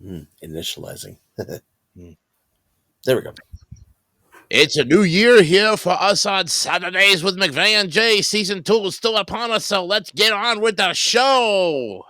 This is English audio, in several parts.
Initializing. Mm. There we go. It's a new year here for us on Saturdays with McVay and Jay. Season 2 is still upon us, so let's get on with the show.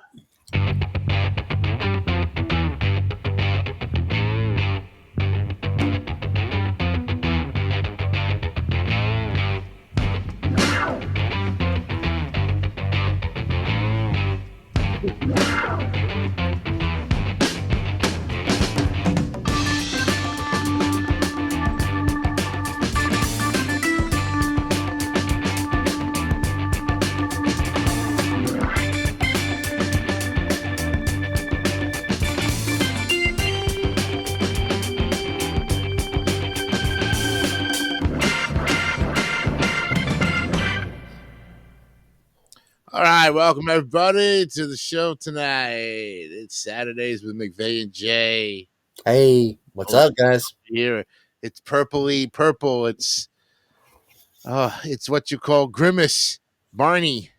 All right, welcome everybody to the show tonight. It's Saturdays with McVay and Jay. Hey, what's up, guys? Here, it's purpley purple. It's what you call Grimace, Barney.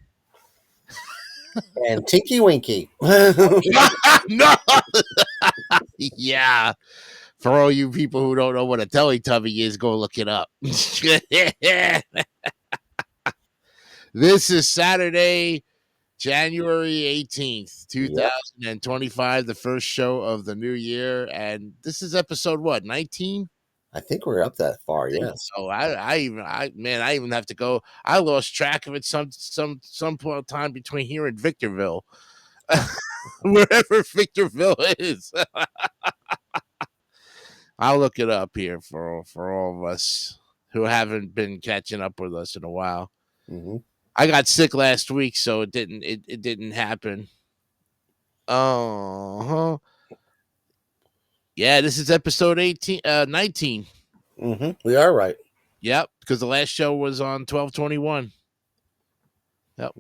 And Tinky Winky. No, yeah. For all you people who don't know what a Teletubby is, go look it up. This is Saturday, January 18th, 2025, the first show of the new year. And this is episode what, 19? I think we're up that far, yes. Oh, I even have to go. I lost track of it some point of time between here and Victorville. Wherever Victorville is. I'll look it up here for all of us who haven't been catching up with us in a while. Mm-hmm. I got sick last week, so it didn't happen. Oh, yeah, this is episode 19. Mm-hmm. We are right. Yep, because the last show was on 12/21. Yep,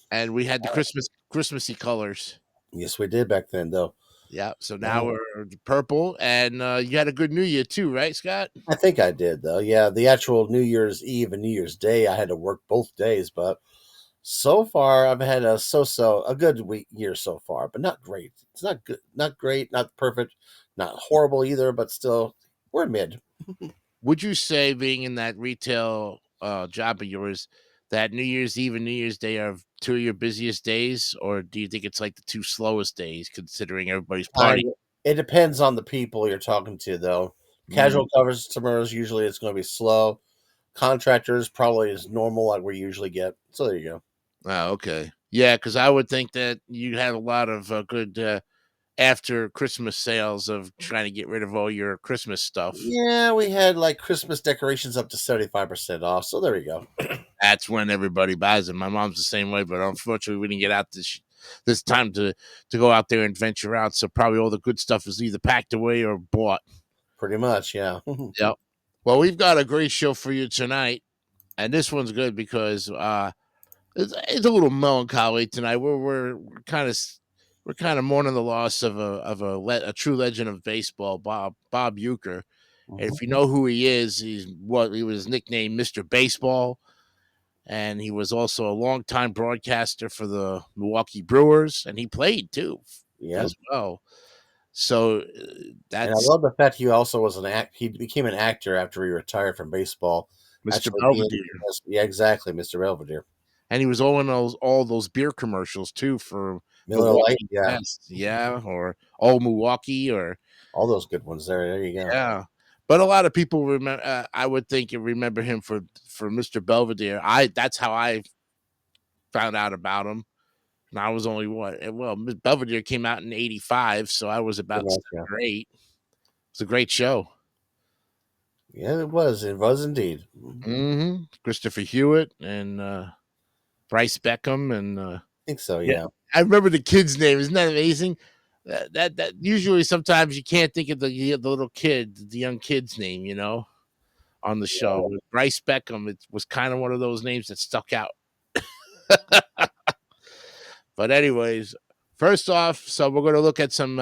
and we had the Christmassy colors. Yes, we did back then, though. Yep. So now we're purple, and you had a good New Year too, right, Scott? I think I did, though. Yeah, the actual New Year's Eve and New Year's Day, I had to work both days, but so far I've had a good year so far, but not great. It's not good, not great, not perfect, not horrible either, but still we're mid. Would you say, being in that retail job of yours, that New Year's Eve and New Year's Day are two of your busiest days, or do you think it's like the two slowest days, considering everybody's partying? It depends on the people you're talking to, though. Casual customers, usually it's going to be slow. Contractors probably is normal, like we usually get. So there you go. Oh, okay. Yeah, because I would think that you have a lot of good after Christmas sales of trying to get rid of all your Christmas stuff. Yeah, we had like Christmas decorations up to 75% off. So there you go. That's when everybody buys them. My mom's the same way, but unfortunately, we didn't get out this time to go out there and venture out. So probably all the good stuff is either packed away or bought. Pretty much, yeah. Yep. Well, we've got a great show for you tonight, and this one's good because it's a little melancholy tonight. We're kind of mourning the loss of a true legend of baseball, Bob Uecker. And if you know who he is, he was nicknamed Mr. Baseball, and he was also a longtime broadcaster for the Milwaukee Brewers, and he played too, as well. So that's. And I love the fact he also was he became an actor after he retired from baseball. Mr. Belvedere. Yeah, exactly, Mr. Belvedere. And he was all in all those beer commercials too for Miller Lite, or Old Milwaukee, or all those good ones. There you go. Yeah, but a lot of people remember. I would think you remember him for Mr. Belvedere. That's how I found out about him. And I was only Belvedere came out in '85, so I was about 7 or 8. It's a great show. Yeah, it was. It was indeed. Mm-hmm. Christopher Hewitt and Bryce Beckham, and I think so. Yeah, I remember the kid's name. Isn't that amazing? That usually sometimes you can't think of the little kid, the young kid's name, on the show. With Bryce Beckham, it was kind of one of those names that stuck out. But anyways, first off, so we're going to look at some.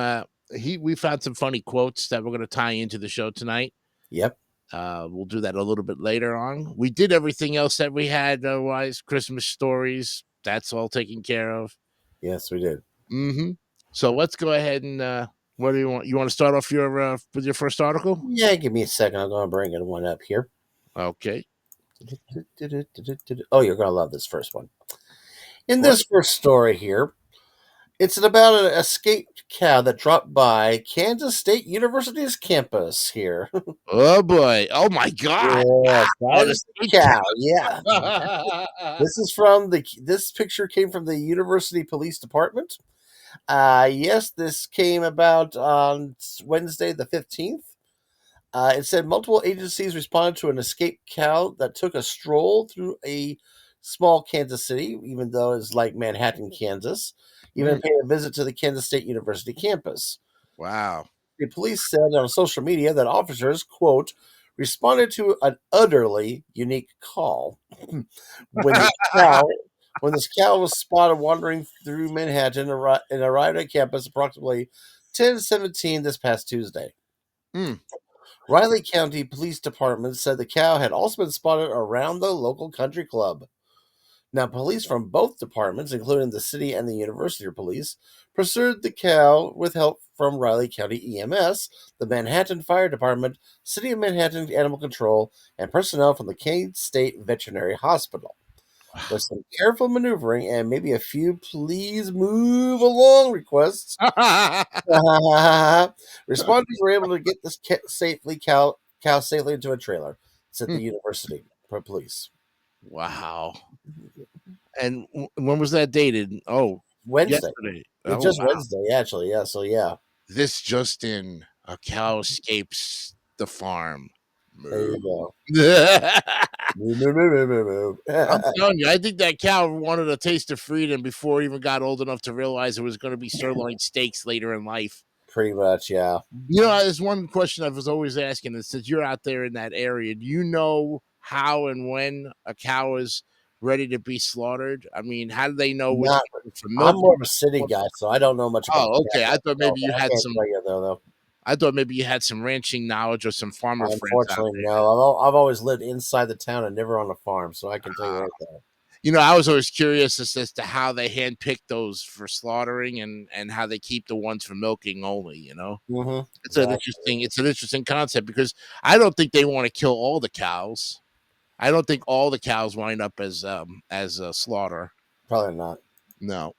We found some funny quotes that we're going to tie into the show tonight. Yep. We'll do that a little bit later on. We did everything else that we had, otherwise, Christmas stories. That's all taken care of. Yes, we did. Mm-hmm. So let's go ahead and what do you want? You want to start off your with your first article? Yeah, give me a second. I'm going to bring it one up here. Okay. Oh, you're going to love this first one. In What? this first story here, it's about an escaped cow that dropped by Kansas State University's campus here. Oh boy! Oh my God! Yes, Wow! that The is state the cow. Yeah. cow. This is from the this picture came from the University Police Department. Yes, this came about on Wednesday the 15th. It said multiple agencies responded to an escaped cow that took a stroll through a small Kansas City, even though it's like Manhattan, Kansas, even Mm, paid a visit to the Kansas State University campus. wow. The police said on social media that officers, quote, responded to an utterly unique call when this cow when this cow was spotted wandering through Manhattan and arrived at campus approximately 10:17 this past Tuesday. Mm. Riley County Police Department said the cow had also been spotted around the local country club. Now, police from both departments, including the city and the university police, pursued the cow with help from Riley County EMS, the Manhattan Fire Department, City of Manhattan Animal Control, and personnel from the Kansas State Veterinary Hospital. With some careful maneuvering and maybe a few please move along requests, responders were able to get this cow safely into a trailer, said the university police. Wow. And when was that dated? Oh, Wednesday. yesterday. It's Oh just wow. Wednesday, actually. Yeah. So yeah. This just in: a cow escapes the farm. There Moo. you go. I'm Moo, moo, moo, moo, moo, moo. telling you, I think that cow wanted a taste of freedom before it even got old enough to realize it was going to be sirloin steaks later in life. Pretty much, yeah. You know, there's one question I was always asking, and since you're out there in that area, do you know how and when a cow is ready to be slaughtered? I mean, how do they know which Not. for I'm milking? more of a city guy, so I don't know much about Oh, okay. cattle. So I can't tell you though. I thought maybe you had some ranching knowledge or some farmer friends out Unfortunately, there. no. I've always lived inside the town and never on a farm, so I can tell you Uh, right there. you know, I was always curious as to how they handpick those for slaughtering and how they keep the ones for milking only. You know, Exactly. it's an interesting concept because I don't think they want to kill all the cows. I don't think all the cows wind up as a slaughter. Probably not. No,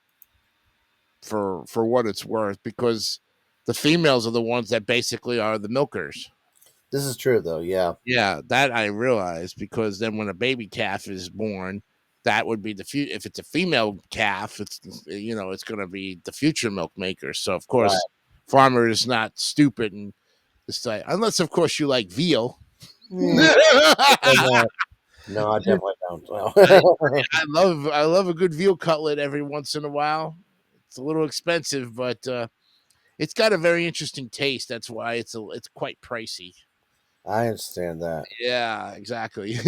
for what it's worth, because the females are the ones that basically are the milkers. This is true though. Yeah. Yeah, that I realize because then when a baby calf is born, that would be the future. If it's a female calf, it's it's going to be the future milk maker. So of Right. course, farmer is not stupid and decide unless of course you like veal. Mm, definitely I, not. No, I definitely don't. No. I love a good veal cutlet every once in a while. It's a little expensive, but it's got a very interesting taste. That's why it's quite pricey. I understand that. Yeah, exactly.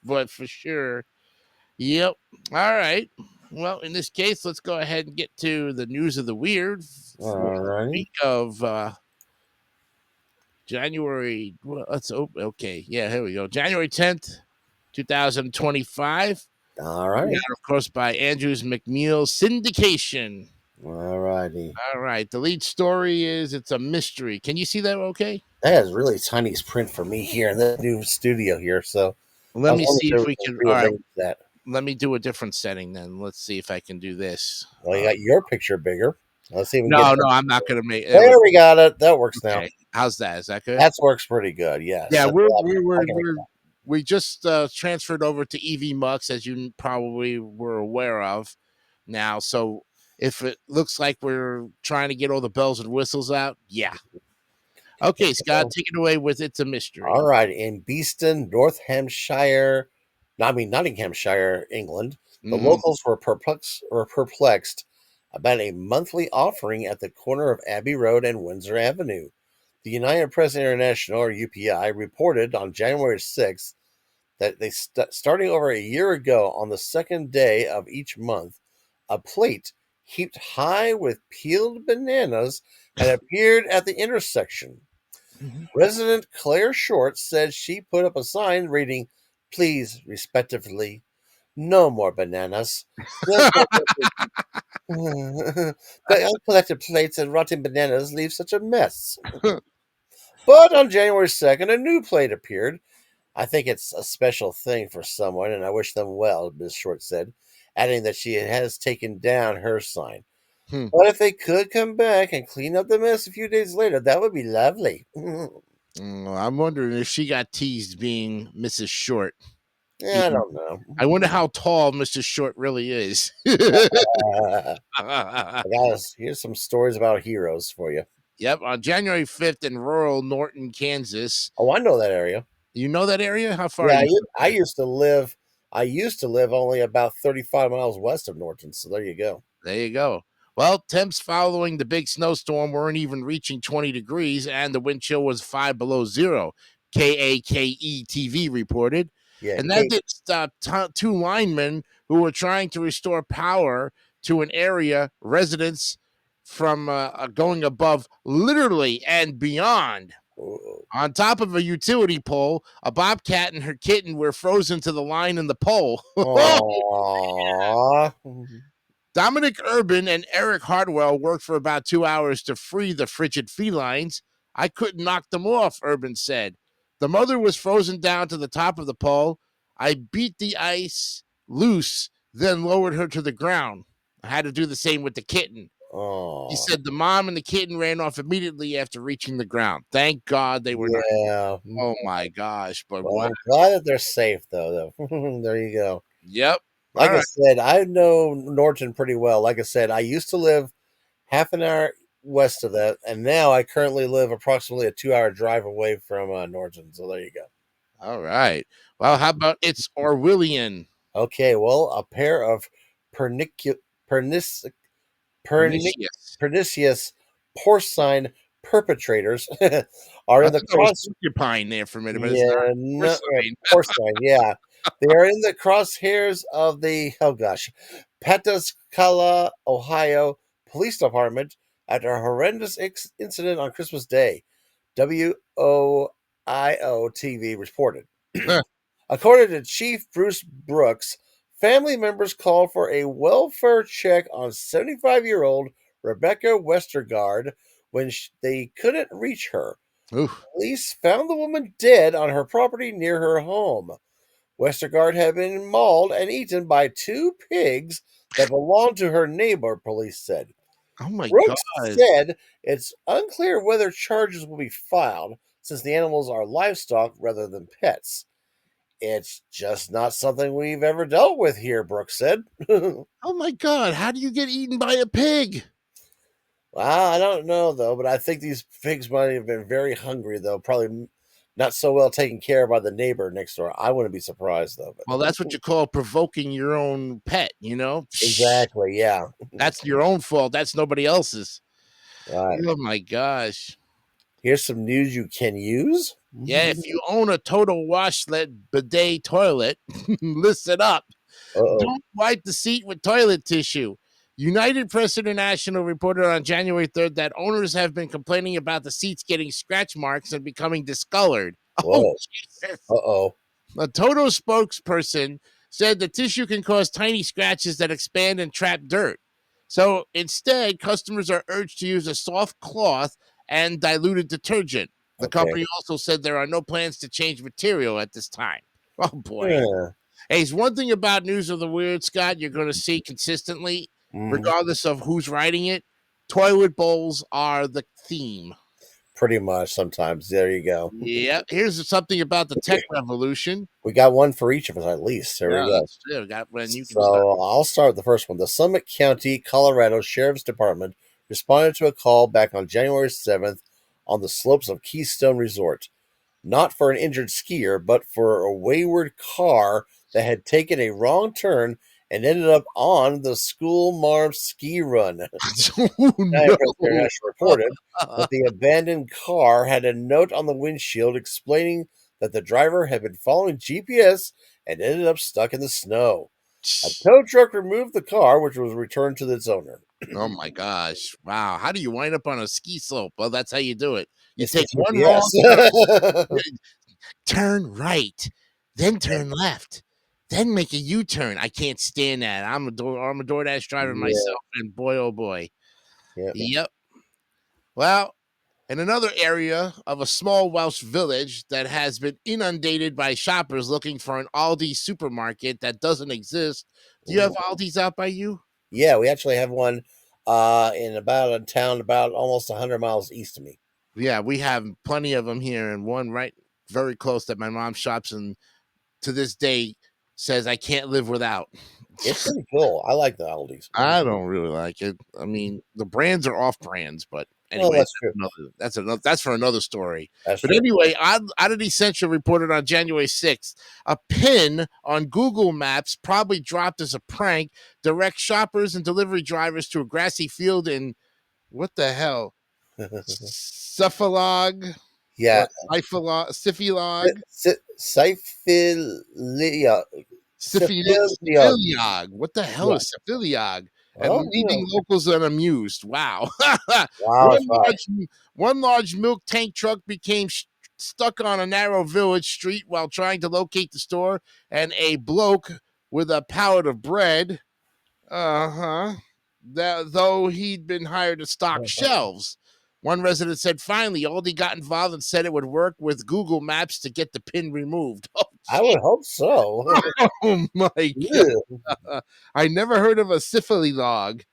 But for sure. Yep. All right. Well, in this case, let's go ahead and get to the news of the weird for the Alrighty. week of January. Well, okay. Yeah, here we go. January 10th, 2025. Yeah, Alrighty. of course, by Andrews McNeil Syndication. Alrighty. All right. The lead story is it's a mystery. Can you see that okay? That has really tiny print for me here in the new studio here. So I Let was me wondering see if if we we can can. All right. rearrange that. Let me do a different setting then. Let's see if I can do this. Well, you got your picture bigger. Let's see if we can get No, that. no, I'm not going to make it. There we got it. That works now. Okay. How's that? Is that good? That works pretty good. Yes. Yeah, That's a lot better. I can make we just transferred over to EV Mux, as you probably were aware of now. So if it looks like we're trying to get all the bells and whistles out, yeah. Okay, Scott, that. take it away with It's a All Mystery. right, in Beeston, Northamptonshire, no, I mean Nottinghamshire, England, the Hmm. locals were perplexed about a monthly offering at the corner of Abbey Road and Windsor Avenue. The United Press International, or UPI, reported on January 6th that starting over a year ago on the second day of each month, a plate heaped high with peeled bananas had appeared at the intersection. Resident Claire Short said she put up a sign reading, "Please, respectively, no more bananas." Then The uncollected plates and rotten bananas leave such a mess. But on January 2nd, a new plate appeared. I think it's a special thing for someone, and I wish them well, Miss Short said, adding that she has taken down her sign. Hmm. But if they could come back and clean up the mess a few days later, that would be lovely. I'm wondering if she got teased being Mrs. Short. Yeah, I don't know. I wonder how tall Mr. Short really is. Here's some stories about heroes for you. Yep, on January 5th in rural Norton, Kansas. Oh, I know that area. You know that area? How far are Yeah, you from I there? used to live. I used to live only about 35 miles west of Norton. So there you go. There you go. Well, temps following the big snowstorm weren't even reaching 20 degrees, and the wind chill was 5 below 0. KAKE TV reported. Yeah, And that didn't stop two linemen who were trying to restore power to an area residents from going above literally and beyond. oh, On top of a utility pole, a bobcat and her kitten were frozen to the line in the pole. aw. Dominic Urban and Eric Hartwell worked for about 2 hours to free the frigid felines. I couldn't knock them off, Urban said. The mother was frozen down to the top of the pole. I beat the ice loose, then lowered her to the ground. I had to do the same with the kitten. He Aw. said the mom and the kitten ran off immediately after reaching the ground. Thank God they were not. Yeah. Oh my gosh. But Well, wow. I'm glad that they're safe, though. There you go. Yep. All Like I right. said, I know Norton pretty well. Like I said, I used to live half an hour west of that, and now I currently live approximately a 2 hour drive away from Norton. So there you go. All right. Well, how about it's Orwellian? Okay, well, a pair of pernicu- pernic- pernic- Pernicious. pernicious porcine perpetrators are I in the thought that was cross. porcupine there for a minute, but it's not. Yeah, Horse no, sign. porcine. Yeah, they are in the crosshairs of the Pataskala, Ohio Police Department after a horrendous incident on Christmas Day. WOIO TV reported. Huh. According to Chief Bruce Brooks, family members called for a welfare check on 75-year-old Rebecca Westergaard when they couldn't reach her. Ooh. Police found the woman dead on her property near her home. Westergaard had been mauled and eaten by two pigs that belonged to her neighbor, police said. Oh my Brooks god. said it's unclear whether charges will be filed since the animals are livestock rather than pets. It's just not something we've ever dealt with here, Brooks said. Oh my god. How do you get eaten by a pig? Well, I don't know though, but I think these pigs might have been very hungry though. Probably not so well taken care of by the neighbor next door. I wouldn't be surprised though. Well, But that's what you call provoking your own pet, you know? Shh. exactly, yeah. That's your own fault. That's nobody else's. All right. Oh my gosh. Here's some news you can use. Yeah, if you own a total washlet bidet toilet, listen up. Uh-oh. Don't wipe the seat with toilet tissue. United Press International reported on January 3rd that owners have been complaining about the seats getting scratch marks and becoming discolored. Oh, Whoa. Jesus. Uh-oh. A Toto spokesperson said the tissue can cause tiny scratches that expand and trap dirt. So instead, customers are urged to use a soft cloth and diluted detergent. The Okay. company also said there are no plans to change material at this time. Oh boy. Yeah. Hey, it's one thing about News of the Weird, Scott, you're going to see consistently, Mhm. regardless of who's writing it. Toilet bowls are the theme. Pretty much sometimes. There you go. Yeah. Here's something about the tech revolution. We got one for each of us at least. There we Yeah, go. that's true. Got when you can start. So I'll start with the first one. The Summit County, Colorado Sheriff's Department responded to a call back on January 7th on the slopes of Keystone Resort, not for an injured skier, but for a wayward car that had taken a wrong turn and ended up on the school marm ski run. Oh United Press no. International reported that the abandoned car had a note on the windshield explaining that the driver had been following GPS and ended up stuck in the snow. A tow truck removed the car, which was returned to its owner. Oh my gosh. Wow. How do you wind up on a ski slope? Well, that's how you do it. You It's the take one wrong turn, GPS. turn right, then turn left, then make a U-turn. I can't stand that. I'm a DoorDash driver Yeah, myself, and boy, oh boy. yeah. Yep. Well, in another area of a small Welsh village that has been inundated by shoppers looking for an Aldi supermarket that doesn't exist. Do you have Ooh. Aldi's out by you? Yeah, we actually have one in about a town about almost 100 miles east of me. Yeah, we have plenty of them here, and one right very close that my mom shops in to this day says I can't live without. It's pretty cool. I like the Aldi's. I don't really like it. I mean, the brands are off brands, but Well, anyway, that's true. that's for another story. That's But true. anyway, Oddity Central reported on January 6th a pin on Google Maps, probably dropped as a prank, directs shoppers and delivery drivers to a grassy field in what the hell? Cephalog or Yeah. Syphilog? Syphilia. Syphilia. Syphiliog. What the hell Yeah. is Syphiliog? And Well, leaving locals unamused. Wow. wow, one that's right. large one large milk tank truck became stuck on a narrow village street while trying to locate the store, and a bloke with a pallet of bread, uh-huh, that though he'd been hired to stock shelves. One resident said finally Aldi got involved and said it would work with Google Maps to get the pin removed. Oh, I would hope so. oh my Yeah. god. I never heard of a syphily log.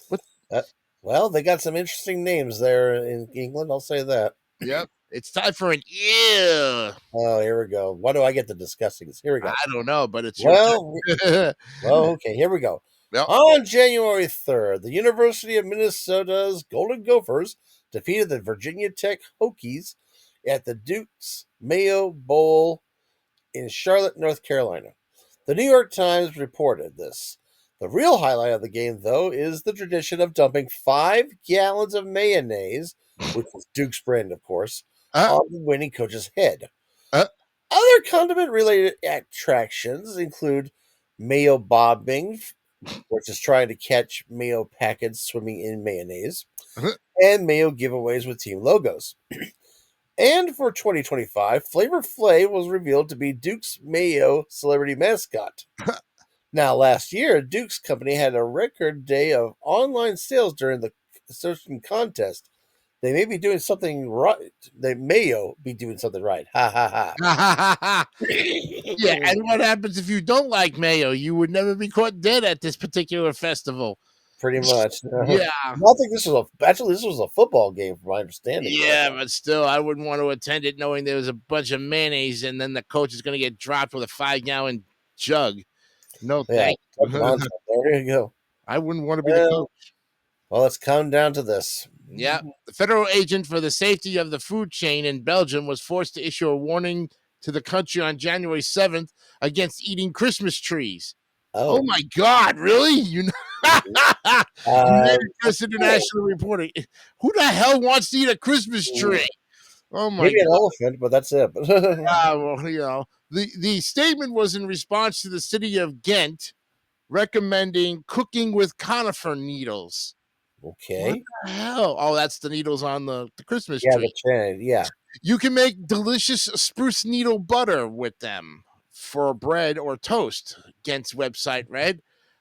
What? Uh, well, they got some interesting names there in England. I'll say that. Yep. It's time for an ew. Oh, here we go. Why do I get the disgusting? Here we I go. don't know, but it's your Well, turn. well, okay. Here we go. Yep. On January 3rd, the University of Minnesota's Golden Gophers defeated the Virginia Tech Hokies at the Duke's Mayo Bowl in Charlotte, North Carolina. The New York Times reported this. The real highlight of the game, though, is the tradition of dumping 5 gallons of mayonnaise, which is Duke's brand, of course, Uh, on the winning coach's head. uh, Other condiment related attractions include mayo bobbing, which is trying to catch mayo packets swimming in mayonnaise, uh, and mayo giveaways with team logos. And for 2025, Flavor Flav was revealed to be Duke's Mayo celebrity mascot. Now, last year, Duke's company had a record day of online sales during the certain contest. They may be doing something right. They may be doing something right. Ha ha yeah, ha. and what happens if you don't like mayo? You would never be caught dead at this particular festival. Pretty much. Yeah. I think this was a football game, from my understanding. Yeah, but still, I wouldn't want to attend it knowing there was a bunch of mayonnaise and then the coach is going to get dropped with a 5 gallon jug. No, Yeah, thank double you. entendre. There you go. I wouldn't want to be the Well, coach. well, let's come down to this. Yeah. The federal agent for the safety of the food chain in Belgium was forced to issue a warning to the country on January 7th against eating Christmas trees. Oh Oh, my God, really? uh, United Press International reporting. Who the hell wants to eat a Christmas tree? Oh my maybe an God. elephant, but that's it. Well, the statement was in response to the city of Ghent recommending cooking with conifer needles. What Okay. the hell? Oh, that's the needles on the Christmas Yeah, tree. the chain. Yeah. You can make delicious spruce needle butter with them for bread or toast, Ghent's website read.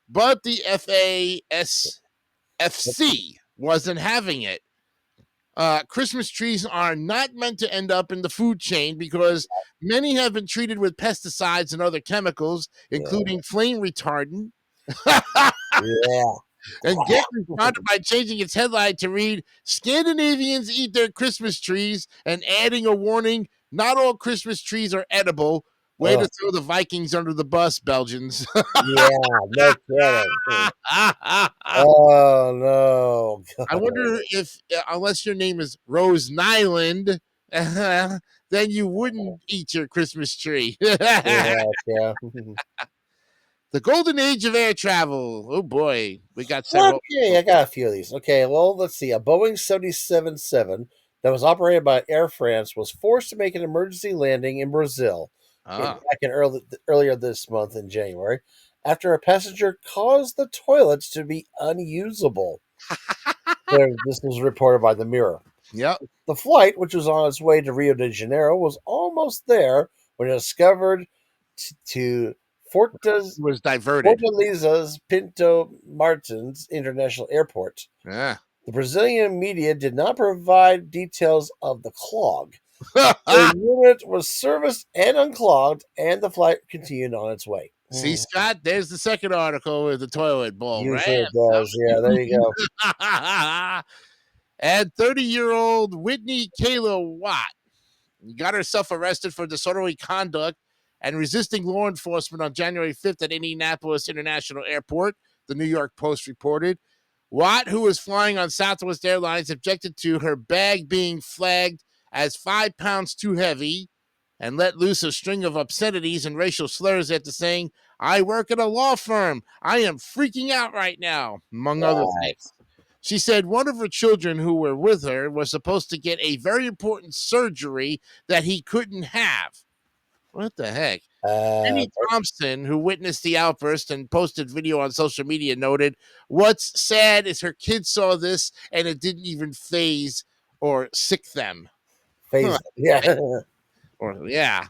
But the FASFC wasn't having it. Christmas trees are not meant to end up in the food chain because many have been treated with pesticides and other chemicals, Yeah. including flame retardant. Yeah. And Get responded by changing its headline to read Scandinavians eat their Christmas trees and adding a warning not all Christmas trees are edible. Way to Oh, throw the Vikings under the bus, Belgians. yeah. No kidding. I Oh no. wonder if, unless your name is Rose Nyland, then you wouldn't eat your Christmas tree. Yeah. Yeah. The golden age of air travel. Oh boy, we got several. Okay, I got a few of these. Okay, well, let's see. A Boeing 777 that was operated by Air France was forced to make an emergency landing in Brazil Ah. back in earlier this month in January after a passenger caused the toilets to be unusable. This was reported by the Mirror. Yep. The flight, which was on its way to Rio de Janeiro, was almost there when it discovered to Fortas, Was diverted. Fortaleza Pinto Martins International Airport. Yeah. The Brazilian media did not provide details of the clog. The unit was serviced and unclogged, and the flight continued on its way. See, Scott, there's the second article with the toilet bowl, right? Usually it does. Yeah, there you go. And 30-year-old Whitney Kayla Watt got herself arrested for disorderly conduct and resisting law enforcement on January 5th at Indianapolis International Airport, the New York Post reported. Watt, who was flying on Southwest Airlines, objected to her bag being flagged as 5 pounds too heavy and let loose a string of obscenities and racial slurs after saying, "I work at a law firm. I am freaking out right now," among other Right. things. She said one of her children who were with her was supposed to get a very important surgery that he couldn't have. What the heck? Uh, Penny Thompson, who witnessed the outburst and posted video on social media, noted, "What's sad is her kids saw this and it didn't even phase or sick them." Huh. phase. Yeah. Or, yeah.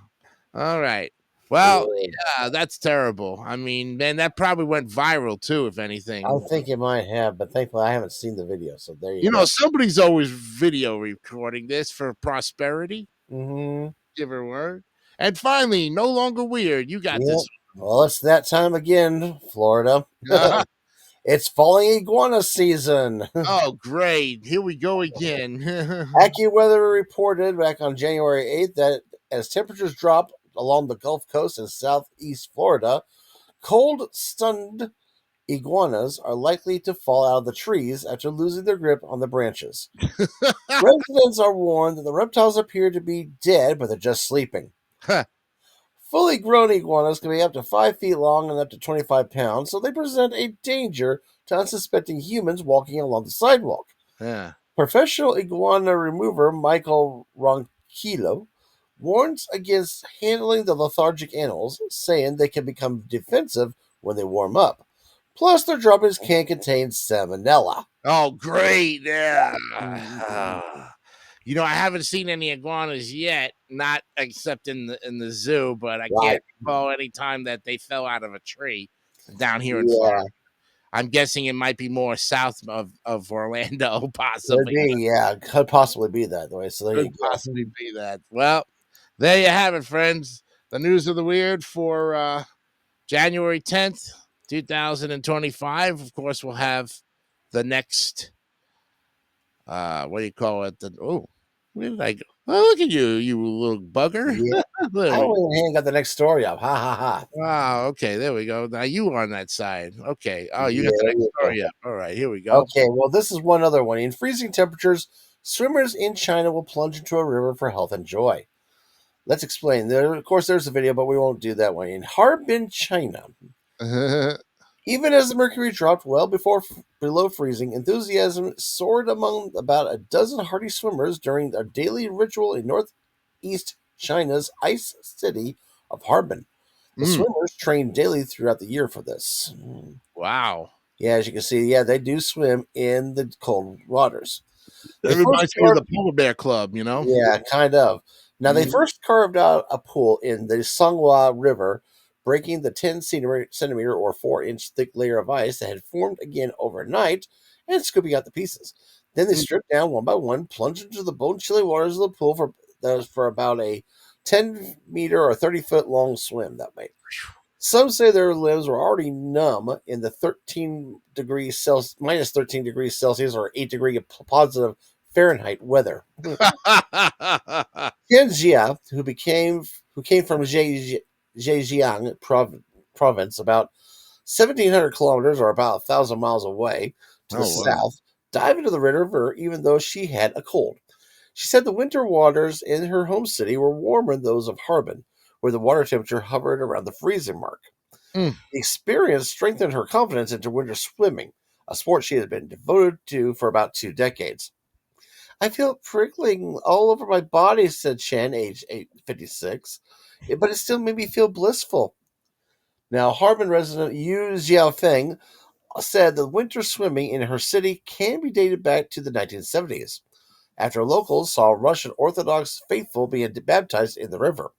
All right. Well, yeah, that's terrible. I mean, man, that probably went viral too, if I anything. think it might have, but thankfully I haven't seen the video. So there you go. Somebody's always video recording this for prosperity. Hmm. Give her a word. And finally, no longer weird. You got Yep. this. Well, it's that time again, Florida. Uh-huh. It's falling iguana season. Oh, great. Here we go again. AccuWeather reported back on January 8th that as temperatures drop along the Gulf Coast and southeast Florida, cold stunned iguanas are likely to fall out of the trees after losing their grip on the branches. Residents are warned that the reptiles appear to be dead, but they're just sleeping. Fully grown iguanas can be up to 5 feet long and up to 25 pounds, so they present a danger to unsuspecting humans walking along the sidewalk. Yeah. Professional iguana remover Michael Ronquillo warns against handling the lethargic animals, saying they can become defensive when they warm up. Plus, their droppings can contain salmonella. Oh, great. Yeah. Mhm. I haven't seen any iguanas yet, not except in the zoo, but I Right. can't recall any time that they fell out of a tree down here in Florida. Yeah. I'm guessing it might be more south of Orlando, Could possibly. be. Yeah. Could possibly be that way. So there you Could go. possibly be that. Well, there you have it, friends. The news of the weird for January 10th, 2025. Of course, we'll have the next what do you call it? Where did I go? Oh, look at you, you little bugger. Yeah. There I we go. went ahead and got the next story up. Ha ha ha. Wow, okay, there we go. Now you on that side. Okay. Oh, you got Yeah. the There next you go. story up. All right, here we go. Okay. Well, this is one other one. In freezing temperatures, swimmers in China will plunge into a river for health and joy. Let's explain. There, of course, there's a video, but we won't do that one. In Harbin, China, even as the mercury dropped well before below freezing, enthusiasm soared among about a dozen hardy swimmers during their daily ritual in northeast China's ice city of Harbin. The Mm, swimmers train daily throughout the year for this. wow. Yeah, as you can see, yeah, they do swim in the cold waters. They That first reminds me of the Polar Bear Club. Yeah, kind of. Now, they Mm. first carved out a pool in the Songhua River, breaking the 10 centimeter or 4-inch thick layer of ice that had formed again overnight and scooping out the pieces. Then they stripped down one by one, plunged into the bone chilly waters of the pool for about a 10-meter or 30-foot long swim that way. Some say their limbs were already numb in the 13 degrees Celsius, minus 13 degrees Celsius or 8-degree positive Fahrenheit weather. Tian Jia, who came from Zhejiang province, about 1,700 kilometers or about 1,000 miles away to the Oh wow. south, dived into the river even though she had a cold. She said the winter waters in her home city were warmer than those of Harbin, where the water temperature hovered around the freezing mark. Mm. The experience strengthened her confidence into winter swimming, a sport she has been devoted to for about 2 decades. I feel it prickling all over my body, said Chen, age 56, but it still made me feel blissful. Now, Harbin resident Yu Xiaofeng said that winter swimming in her city can be dated back to the 1970s, after locals saw Russian Orthodox faithful being baptized in the river.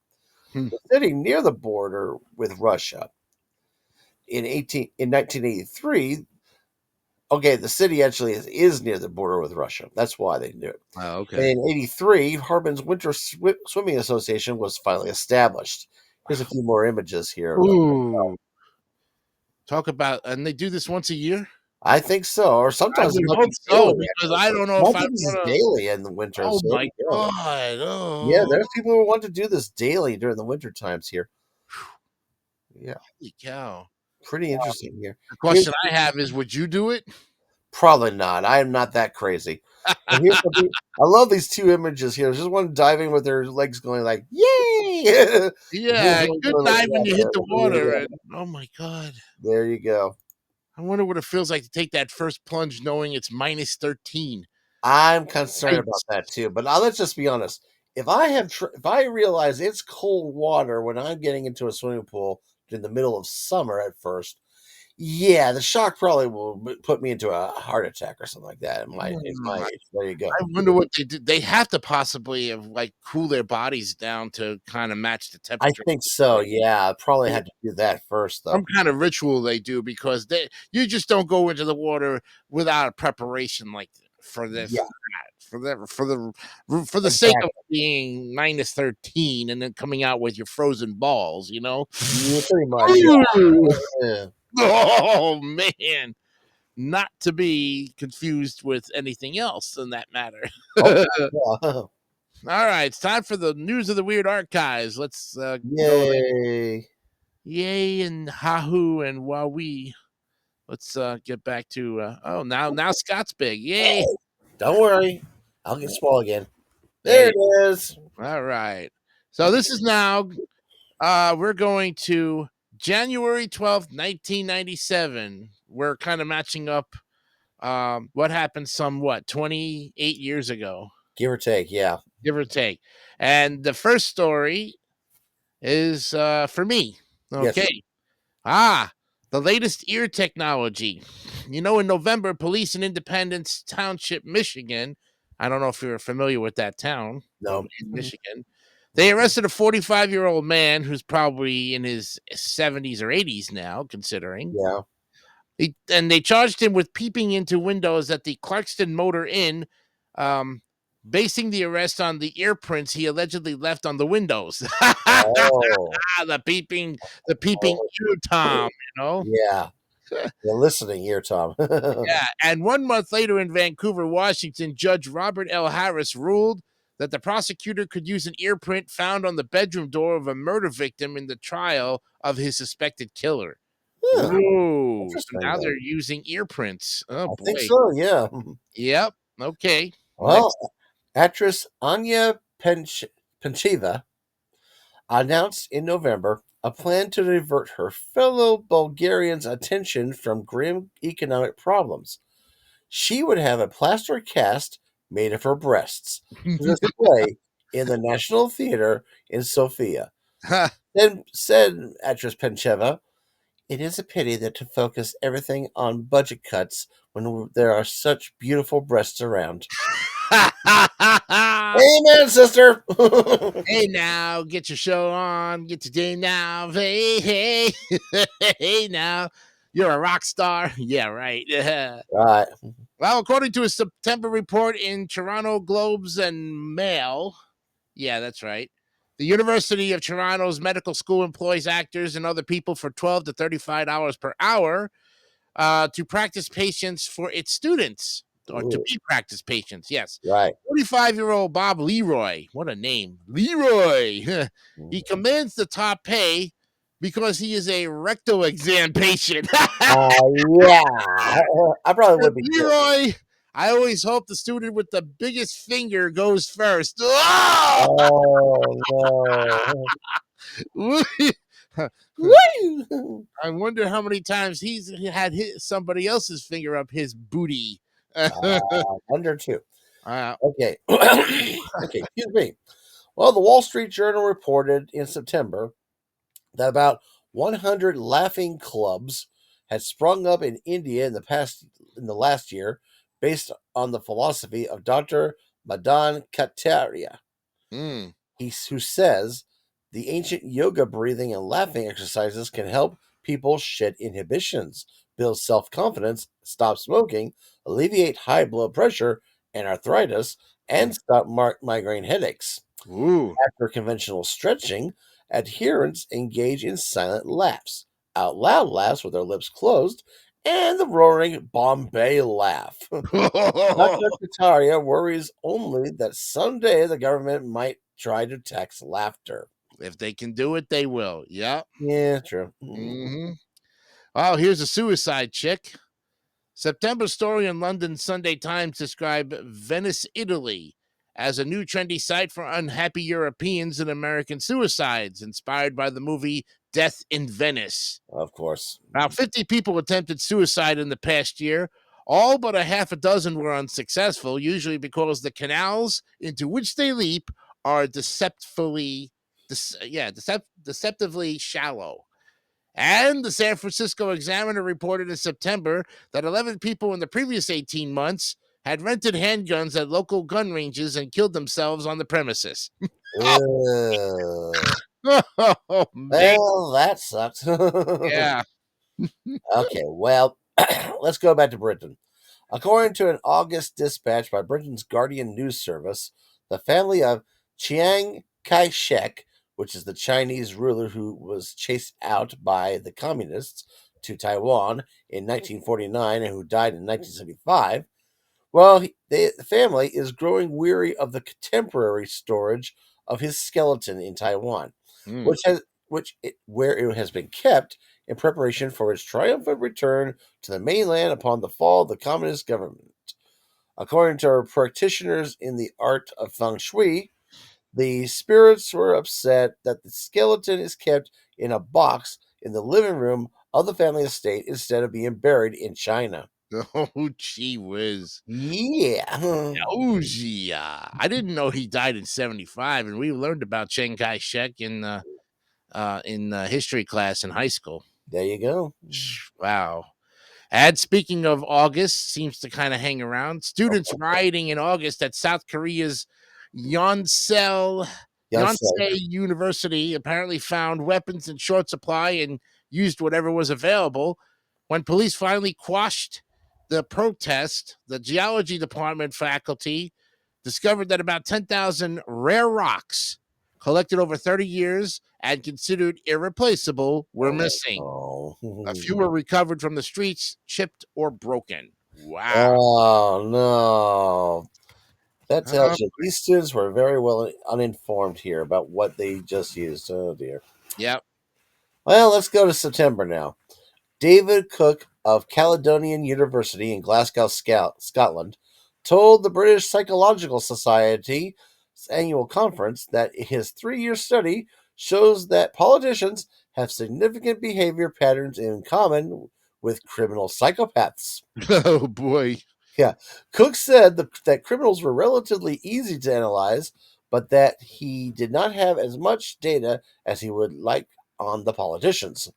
Hmm. Sitting near the border with Russia, in 1983. Okay, the city actually is near the border with Russia. That's why they knew it. Oh, And okay. in '83, Harbin's Winter Swimming Association was finally established. Here's a few more images here of them. Ooh, talk about, and they do this once a year. I think so, or I sometimes it would might hope be so daily. because Actually, I don't know no, I if I think this is want to. daily in the winter. Oh So there my you go. god! Yeah, Oh, there's people who want to do this daily during the winter times here. Yeah, holy cow! pretty interesting here. The Here's question I have is, would you do it? probably not. I am not that crazy. But here's the thing. I love these two images here. There's just one diving with their legs going like "yay," and here's Yeah, one good going like dive when you hit that. the water, and oh my god, There you go. I wonder what it feels like to take that first plunge, knowing it's -13. I'm concerned about Yikes. that too. But let's just be honest. If I realize it's cold water when I'm getting into a swimming pool in the middle of summer at first, yeah, the shock probably will put me into a heart attack or something like that. At my Mm, age, there you go. I wonder what they do. They have to possibly have like cool their bodies down to kind of match the I temperature. think so. Yeah, I probably had to do that first Some though. kind of ritual they do because you just don't go into the water without a preparation like Yeah, for the sake of exactly. being -13 and then coming out with your frozen balls, you know? Yeah, pretty much. Ooh. Yeah. Oh man, not to be confused with anything else in that matter. Oh, All yeah. right, it's time for the news of the weird archives. Let's go there. Yay! Yay and hahoo and wowee. Let's get back to oh now Scott's big. Yay. Don't worry, I'll get small again. There There you it is. All right. So this is now we're going to January 12th, 1997. We're kind of matching up what happened somewhat 28 years ago, Give or take. Yeah. give or take. And the first story is for me. Yes. Okay. Ah, the latest ear technology. You know, in November, police in Independence Township, Michigan, I don't know if you're familiar with that town No. in Michigan, they arrested a 45-year-old man who's probably in his 70s or 80s now, considering. Yeah. And they charged him with peeping into windows at the Clarkston Motor Inn, um, basing the arrest on the ear prints he allegedly left on the windows. Oh. The peeping Oh. ear Tom, you know? Yeah. You're listening here, Tom. Yeah. And 1 month later in Vancouver, Washington, Judge Robert L. Harris ruled that the prosecutor could use an ear print found on the bedroom door of a murder victim in the trial of his suspected killer. Huh, Whoa. So interesting. now Though. they're using ear prints. Oh I think boy. so. Yeah. Yep. Okay. Well, Next. actress Anya Pencheva announced in November a plan to divert her fellow Bulgarians' attention from grim economic problems. She would have a plaster cast made of her breasts to display in the National Theater in Sofia. Then said actress Pencheva, "It is a pity that to focus everything on budget cuts when there are such beautiful breasts around." Amen, sister. Hey now, get your show on. Get today now. Hey, hey. Hey now. You're a rock star. Yeah, right. Right. Well, according to a September report in Toronto Globes and Mail, yeah, that's right. The University of Toronto's medical school employs actors and other people for $12 to $35 per hour to practice patients for its students, or to Ooh, be practice patients. Yes. right. 45-year-old Bob Leroy. What a name. Leroy. He commands the top pay because he is a rectal exam patient. Yeah. I probably would be too. Leroy, I always hope the student with the biggest finger goes first. Oh! Oh, no. Woo! I wonder how many times he's had somebody else's finger up his booty. Under two. Uh, Okay. Okay, excuse me. Well, the Wall Street Journal reported in September that about 100 laughing clubs had sprung up in India in the last year based on the philosophy of Dr. Madan Kataria, who says the ancient yoga breathing and laughing exercises can help people shed inhibitions, build self confidence, stop smoking, alleviate high blood pressure and arthritis, and stop migraine headaches. Ooh. After conventional stretching, adherents engage in silent laughs, out loud laughs with their lips closed, and the roaring Bombay laugh. Dr. Kataria worries only that someday the government might try to tax laughter. If they can do it, they will. Yep. Yeah, true. Hmm. Oh, here's a suicide chick. September story in London Sunday Times described Venice, Italy, as a new trendy site for unhappy Europeans and American suicides, inspired by the movie Death in Venice. Of course. About 50 people attempted suicide in the past year. All but a half a dozen were unsuccessful, usually because the canals into which they leap are deceptively shallow. And the San Francisco Examiner reported in September that 11 people in the previous 18 months had rented handguns at local gun ranges and killed themselves on the premises. Ugh. Oh, man. Well, that sucks. Yeah. Okay, well, let's go back to Britain. According to an August dispatch by Britain's Guardian news service, the family of Chiang Kai shek, which is the Chinese ruler who was chased out by the communists to Taiwan in 1949 and who died in 1975, well, the family is growing weary of the contemporary storage of his skeleton in Taiwan, Mm. where it has been kept in preparation for his triumphant return to the mainland upon the fall of the communist government. According to our practitioners in the art of feng shui, the spirits were upset that the skeleton is kept in a box in the living room of the family estate instead of being buried in China. Oh, gee whiz. Yeah. Oh, yeah. I didn't know he died in 75, and we learned about Chiang Kai shek in history class in high school. There you go. Wow. And speaking of August, seems to kind of hang around. Students rioting in August at South Korea's Yonsei Yonsei. Yonsei University apparently found weapons in short supply and used whatever was available. When police finally quashed the protest, the geology department faculty discovered that about 10,000 rare rocks collected over 30 years and considered irreplaceable were missing. Oh. A few were recovered from the streets, chipped or broken. Wow. Oh no. That Uh, tells you these students were very well uninformed here about what they just used. Oh dear. yep. Well, let's go to September now. David Cook of Caledonian University in Glasgow, Scotland, told the British Psychological Society's annual conference that his 3 year study shows that politicians have significant behavior patterns in common with criminal psychopaths. Oh boy. Yeah. Cook said that criminals were relatively easy to analyze, but that he did not have as much data as he would like on the politicians.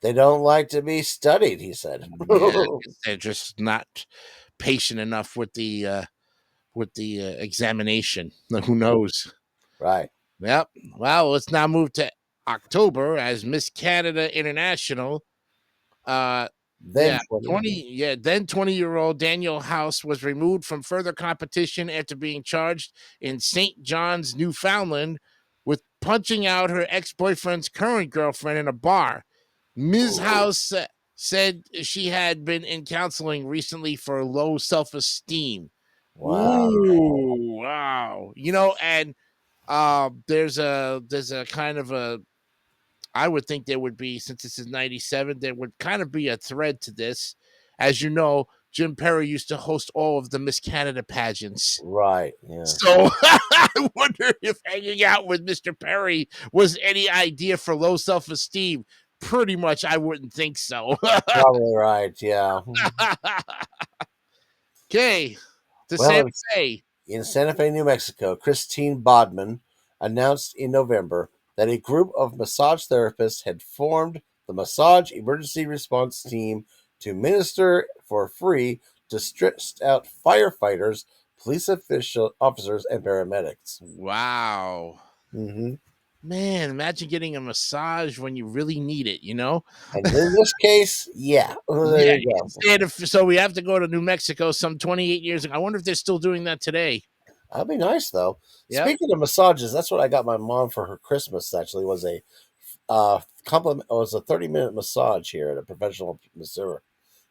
They don't like to be studied, he said. Yeah, I guess they're just not patient enough with the examination. Who knows? Right. Yep. Well, let's now move to October as Miss Canada International. Uh, Then yeah, 20. 20. Yeah, then 20-year-old Daniel House was removed from further competition after being charged in St. John's, Newfoundland, with punching out her ex-boyfriend's current girlfriend in a bar. Ms. House said she had been in counseling recently for low self-esteem. Wow. Ooh, wow. And there's a kind of a I would think there would be, since this is 97, there would kind of be a thread to this. As you know, Jim Perry used to host all of the Miss Canada pageants. Right. Yeah. So I wonder if hanging out with Mr. Perry was any idea for low self-esteem. Pretty much, I wouldn't think so. Probably right. Yeah. Okay, to Well, Santa Fe. in Santa Fe, New Mexico, Christine Bodman announced in November that a group of massage therapists had formed the Massage Emergency Response Team to minister for free to stressed out firefighters, police officers, and paramedics. Wow. Hmm. Man, imagine getting a massage when you really need it, you know? And in this case, yeah, there Yeah, you go. instead of so we have to go to New Mexico some 28 years ago. I wonder if they're still doing that today. That'd be nice though. Yep. Speaking of massages, that's what I got my mom for her Christmas. Actually, was a compliment. It was a 30-minute massage here at a professional masseuse.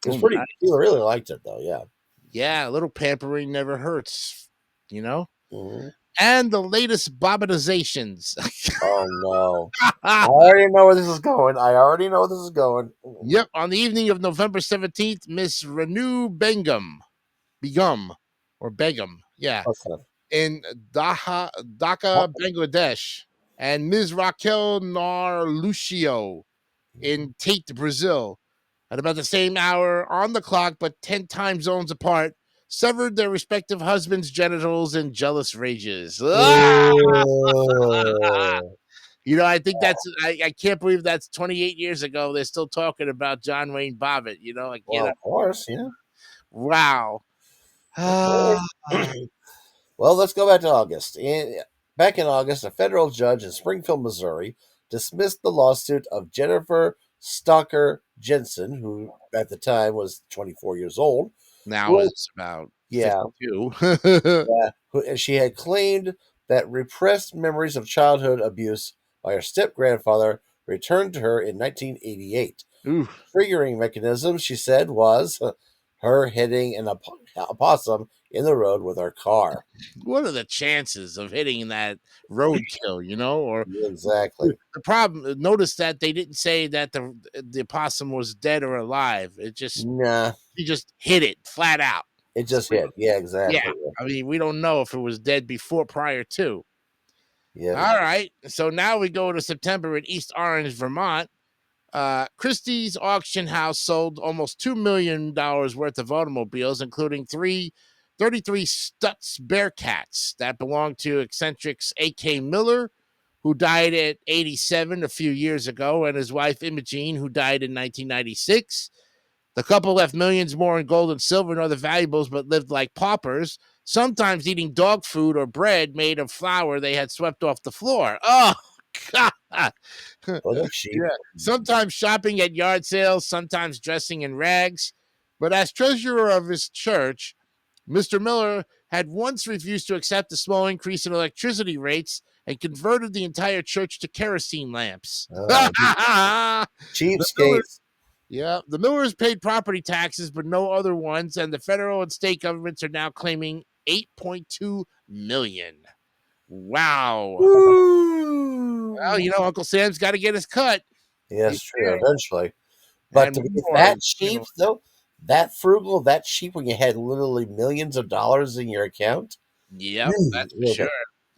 It was Oh, pretty. He nice. really liked it though. Yeah. Yeah, a little pampering never hurts, you know? Mhm. And the latest bobinizations. Oh no. I already know where this is going. I already know where this is going. Yep. On the evening of November 17th, Miss Renu Begum, or Begum, yeah, Okay. in Dhaka, Bangladesh, and Ms. Raquel Narlucio in Tate, Brazil, at about the same hour on the clock, but 10 time zones apart, severed their respective husbands' genitals in jealous rages. Ew. I think I can't believe that's 28 years ago. They're still talking about John Wayne Bobbitt. Like, Well, of course, yeah, wow. of Ah, course. Well, let's go back to August. Back in August, a federal judge in Springfield, Missouri, dismissed the lawsuit of Jennifer Stalker Jensen, who at the time was 24 years old. now Who, it's about yeah, 52. yeah, and she had claimed that repressed memories of childhood abuse by her step grandfather returned to her in 1988. Ooh, Triggering mechanism, she said, was her hitting an opossum in the road with her car. what are the chances of hitting that roadkill? Or Exactly. the problem. Notice that they didn't say that the possum was dead or alive. Nah, He just hit it flat out. it So just hit. Yeah, yeah, exactly. I mean, we don't know if it was dead before, prior to. Yeah. All right, so now we go to September in East Orange, Vermont. Christie's auction house sold almost $2 million worth of automobiles, including 33 Stutz Bearcats that belonged to eccentrics A.K. Miller, who died at 87 a few years ago, and his wife Imogene, who died in 1996. The couple left millions more in gold and silver and other valuables, but lived like paupers, sometimes eating dog food or bread made of flour they had swept off the floor. Oh, God. Oh, they're cheap. Yeah. Sometimes shopping at yard sales, sometimes dressing in rags. But as treasurer of his church, Mr. Miller had once refused to accept a small increase in electricity rates and converted the entire church to kerosene lamps. the Millers, Cheapskates. the Millers paid property taxes, but no other ones, and the federal and state governments are now claiming 8.2 million. Wow. Well, Woo! Uncle Sam's got to get his cut. He's Yes, true. Eventually. But and to be more. that cheap, though, that frugal, that cheap when you had literally millions of dollars in your account. Yep, that's for Okay. sure.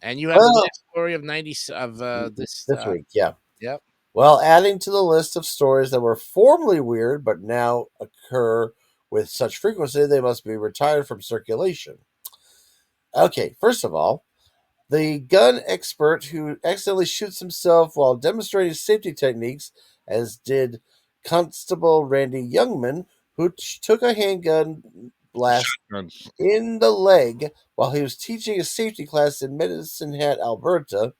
And you have the Well, next story of 90 of this. this week, yeah. Yep. Well, adding to the list of stories that were formerly weird but now occur with such frequency, they must be retired from circulation. Okay, first of all, the gun expert who accidentally shoots himself while demonstrating safety techniques, as did Constable Randy Youngman, who took a handgun blast Shotguns. in the leg while he was teaching a safety class in Medicine Hat, Alberta,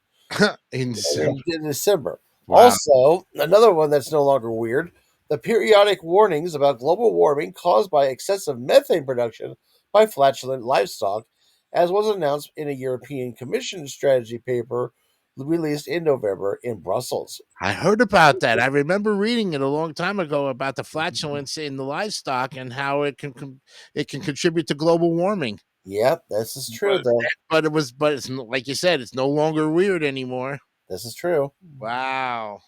In December. in December. Wow. Also, another one that's no longer weird, the periodic warnings about global warming caused by excessive methane production by flatulent livestock, as was announced in a European Commission strategy paper released in November in Brussels. I heard about that. I remember reading it a long time ago about the flatulence in the livestock and how it can contribute to global warming. Yep, this is true, But though. it's like you said, it's no longer weird anymore. This is true. Wow.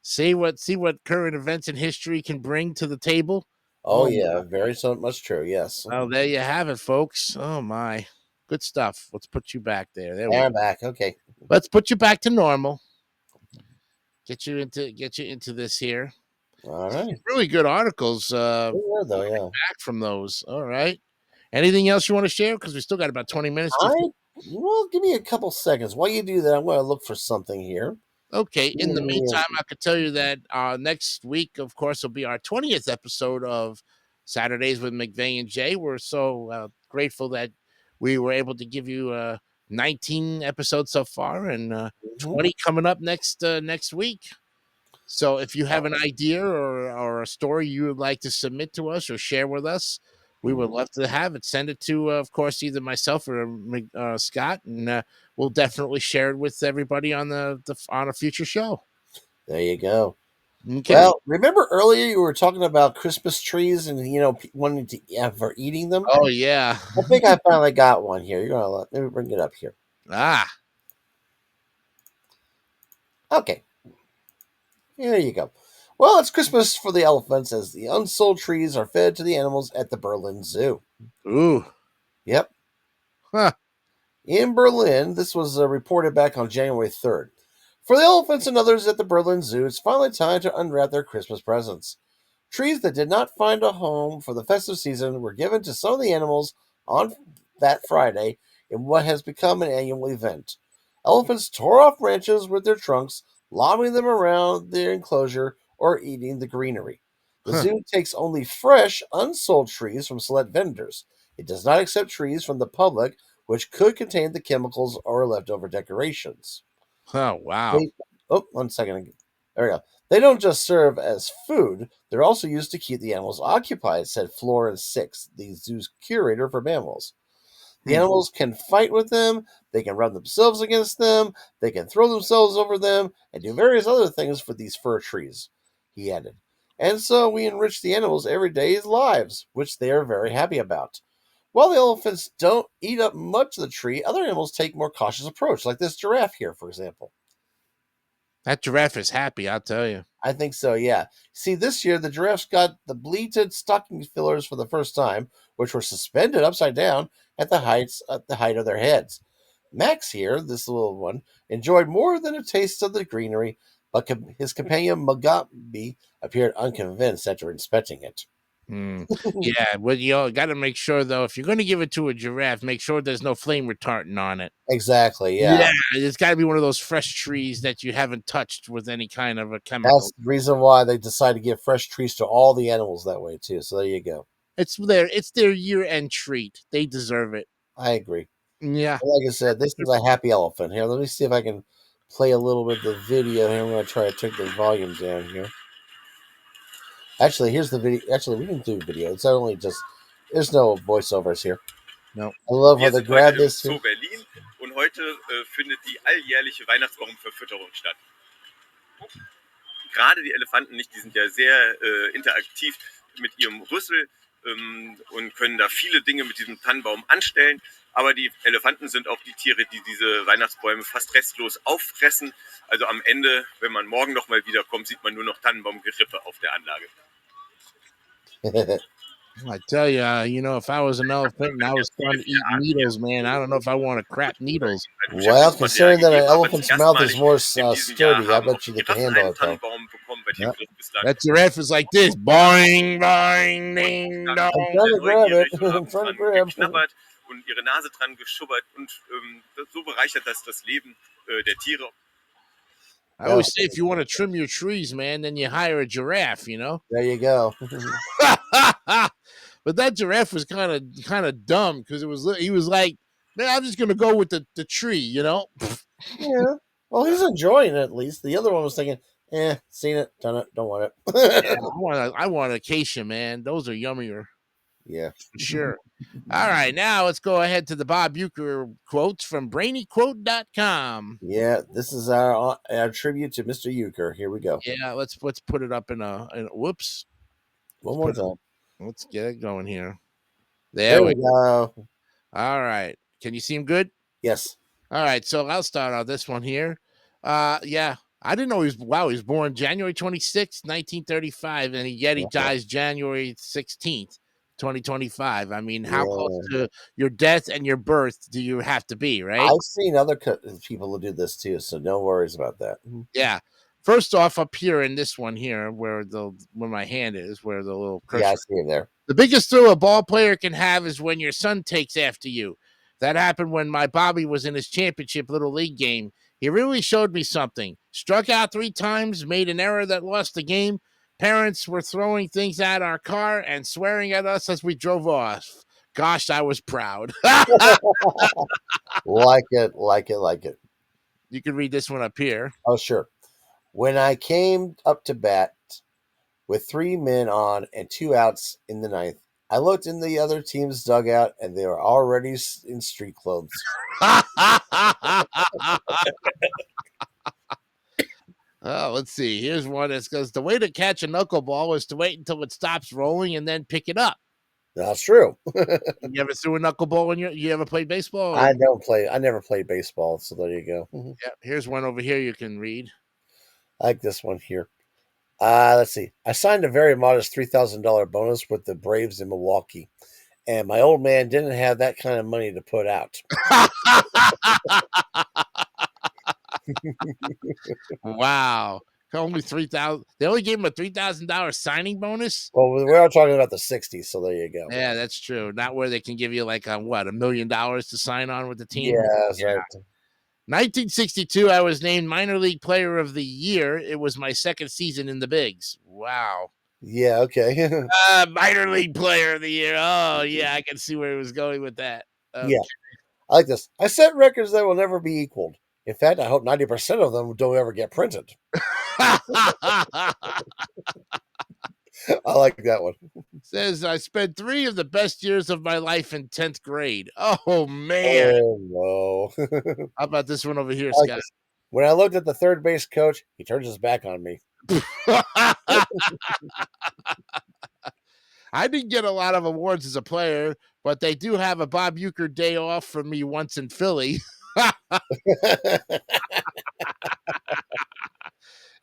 See what current events in history can bring to the table. Oh, Oh yeah, very so much true. Yes. well, there you have it, folks. Oh my, good stuff. Let's put you back there. There we And go. I'm back. Okay. Let's put you back to normal. Get you into this here. All right. Really good articles. They were, though, yeah. Back from those. All right. Anything else you want to share? Because we still got about 20 minutes before. I Well, give me a couple seconds. While you do that, I'm going to look for something here. Okay. In the Yeah. meantime, I could tell you that next week, of course, will be our 20th episode of Saturdays with McVay and Jay. We're so grateful that we were able to give you 19 episodes so far, and Mhm. 20 coming up next week. So if you have an idea or a story you would like to submit to us or share with us, we would Mhm. love to have it. Send it to, of course, either myself or Scott, and we'll definitely share it with everybody on the on a future show. There you go. Okay. Well, remember earlier you were talking about Christmas trees and wanting to for eating them. Oh yeah. I think I finally got one here. You're gonna let me bring it up here. Ah. Okay, here you go. Well, it's Christmas for the elephants as the unsold trees are fed to the animals at the Berlin Zoo. Ooh. Yep, Huh. in Berlin, this was reported back on January 3rd. For the elephants and others at the Berlin Zoo, it's finally time to unwrap their Christmas presents. Trees that did not find a home for the festive season were given to some of the animals on that Friday in what has become an annual event. Elephants tore off branches with their trunks, lobbing them around their enclosure or eating the greenery. The Huh. zoo takes only fresh, unsold trees from select vendors. It does not accept trees from the public, which could contain the chemicals or leftover decorations. Oh wow. They, oh, 1 second. There we go. They don't just serve as food, they're also used to keep the animals occupied, said Florence Six, the zoo's curator for mammals. The Hmm. animals can fight with them, they can rub themselves against them, they can throw themselves over them, and do various other things for these fir trees, he added. And so we enrich the animals' everyday lives, which they are very happy about. While the elephants don't eat up much of the tree, other animals take more cautious approach, like this giraffe here, for example. That giraffe is happy, I'll tell you. I think so, yeah. See, this year the giraffes got the bleated stocking fillers for the first time, which were suspended upside down at the height of their heads. Max here, this little one, enjoyed more than a taste of the greenery, but his companion Mugabe appeared unconvinced after inspecting it. Mm. Yeah, well, got to make sure though, if you're going to give it to a giraffe, make sure there's no flame retardant on it. Exactly, yeah. Yeah, it's got to be one of those fresh trees that you haven't touched with any kind of a That's chemical. the reason why they decided to give fresh trees to all the animals that way too. So there you go. It's their year-end treat. They deserve it. I agree. Yeah. Like I said, this is a happy elephant. Here, let me see if I can play a little bit of the video here. I'm going to try to take the volume down here. Actually, here's the video. Actually, we didn't do video. It's only just, there's no voiceovers here. No. I love how Wir they sind heute grab im this here. Zoo Berlin und heute findet die alljährliche Weihnachtsbaumverfütterung statt. Gerade die Elefanten nicht, die sind ja sehr interaktiv mit ihrem Rüssel und können da viele Dinge mit diesem Tannenbaum anstellen. Aber die Elefanten sind auch die Tiere, die diese Weihnachtsbäume fast restlos auffressen. Also am Ende, wenn man morgen nochmal wiederkommt, sieht man nur noch Tannenbaumgerippe auf der Anlage. I tell you, if I was an elephant and I was starting to eat needles, man, I don't know if I want to crap needles. Ein Well, Beschäftigungsmaterial considering that an gegeben, aber elephant's zum mouth is erstmalig more in diesem Jahr sturdy, I haben auch bet die you they can Giraffen handle einen it, though. Tannenbaum bekommen, bei dem Yep. wird bislang That giraffe is like this. Boing, boing, ding, dann I'm dong. trying sehr to grab it. neugierig und I'm haben trying to dran grab. geknabbert und ihre Nase dran geschubbert und so bereichert das Leben der Tiere. I Yeah, always say if you want to trim your trees, man, then you hire a giraffe. there you go. But that giraffe was kind of dumb because he was like, man, I'm just gonna go with the tree. Yeah. Well, he's enjoying it at least. The other one was thinking, seen it, done it, don't want Yeah, it. I want acacia, man. Those are yummier Yeah. for sure. All right, now let's go ahead to the Bob Euchre quotes from brainyquote.com. Yeah, this is our tribute to Mr. Euchre. Here we go. Yeah, let's put it up in a whoops. One more time. Let's get it going here. There There we we go. All right. Can you see him good? Yes. All right, so I'll start on this one here. Yeah, I didn't know he was born January 26th, 1935, and yet he Uh-huh. dies January 16th, 2025. I mean, how close Yeah. to your death and your birth do you have to be, right? I've seen other people who do this too, so no worries about that. Yeah. First off, up here in this one here, where my hand is, where the little Yeah, I cursor. see him there. The biggest thrill a ball player can have is when your son takes after you. That happened when my Bobby was in his championship little league game. He really showed me something. Struck out 3 times, made an error that lost the game. Parents were throwing things at our car and swearing at us as we drove off. Gosh, I was proud. Like it, like it, like it. You can read this one up here. Oh, sure. When I came up to bat with 3 men on and 2 outs in the ninth, I looked in the other team's dugout and they were already in street clothes. Oh, let's see. Here's one that goes, the way to catch a knuckleball is to wait until it stops rolling and then pick it up. That's true. You ever threw a knuckleball you ever played baseball? I don't play. I never played baseball, so there you go. Yeah, here's one over here you can read. I like this one here. Let's see. I signed a very modest $3,000 bonus with the Braves in Milwaukee, and my old man didn't have that kind of money to put out. Wow. Only 3,000. They only gave him a $3,000 signing bonus. Well, we're all talking about the '60s, so there you go. Yeah, that's true. Not where they can give you like $1 million to sign on with the team. Yeah, that's right. 1962, I was named minor league player of the year. It was my second season in the bigs. Wow. Yeah, okay. Minor league player of the year. Oh, yeah, I can see where he was going with that. Yeah, I like this. I set records that will never be equaled. In fact, I hope 90% of them don't ever get printed. I like that one. Says I spent 3 of the best years of my life in 10th grade. Oh, man. Oh, no. How about this one over here, I like Scott? this. When I looked at the third base coach, he turns his back on me. I didn't get a lot of awards as a player, but they do have a Bob Uecker day off for me once in Philly.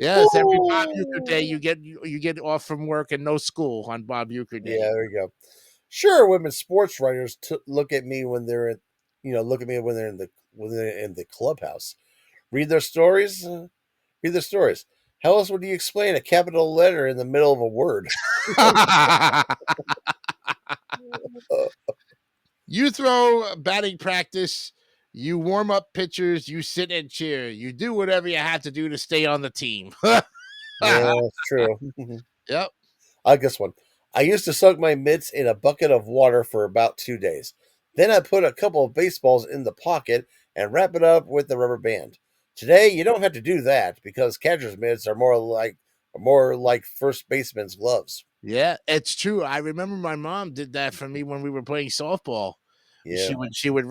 Yes, every Bob Uecker day you get off from work and no school on Bob Uecker day. Yeah, there you go. Sure, women sports writers look at me when they're in, look at me when they're in the clubhouse. Read their stories. Read their stories. How else would you explain a capital letter in the middle of a word? You throw batting practice, you warm up pitchers, you sit and cheer, you do whatever you have to do to stay on the team. Yeah, that's true. Yep. I like this one. I used to soak my mitts in a bucket of water for about 2 days. Then I put a couple of baseballs in the pocket and wrap it up with the rubber band. Today, you don't have to do that because catcher's mitts are more like first baseman's gloves. Yeah, it's true. I remember my mom did that for me when we were playing softball. Yeah, She would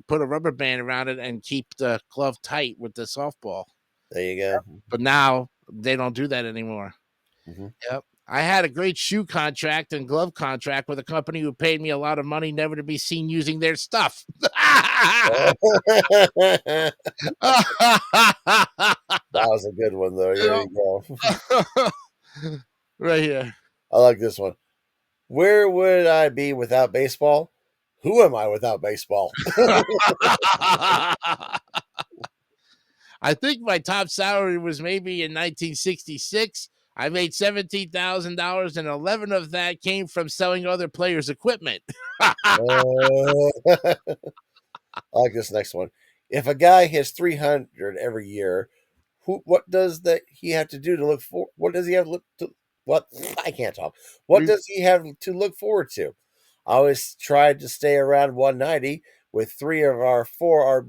put a rubber band around it and keep the glove tight with the softball. there you go. But now they don't do that anymore. Mm-hmm. Yep. I had a great shoe contract and glove contract with a company who paid me a lot of money never to be seen using their stuff. That was a good one, though. There you go. Right here. I like this one. Where would I be without baseball? Who am I without baseball? I think my top salary was maybe in 1966. I made $17,000, and 11 of that came from selling other players' equipment. I like this next one. If a guy hits 300 every year, what does he have to do to look for? What does he have to look to? What I can't talk. What does he have to look forward to? I always tried to stay around 190 with 3 or 4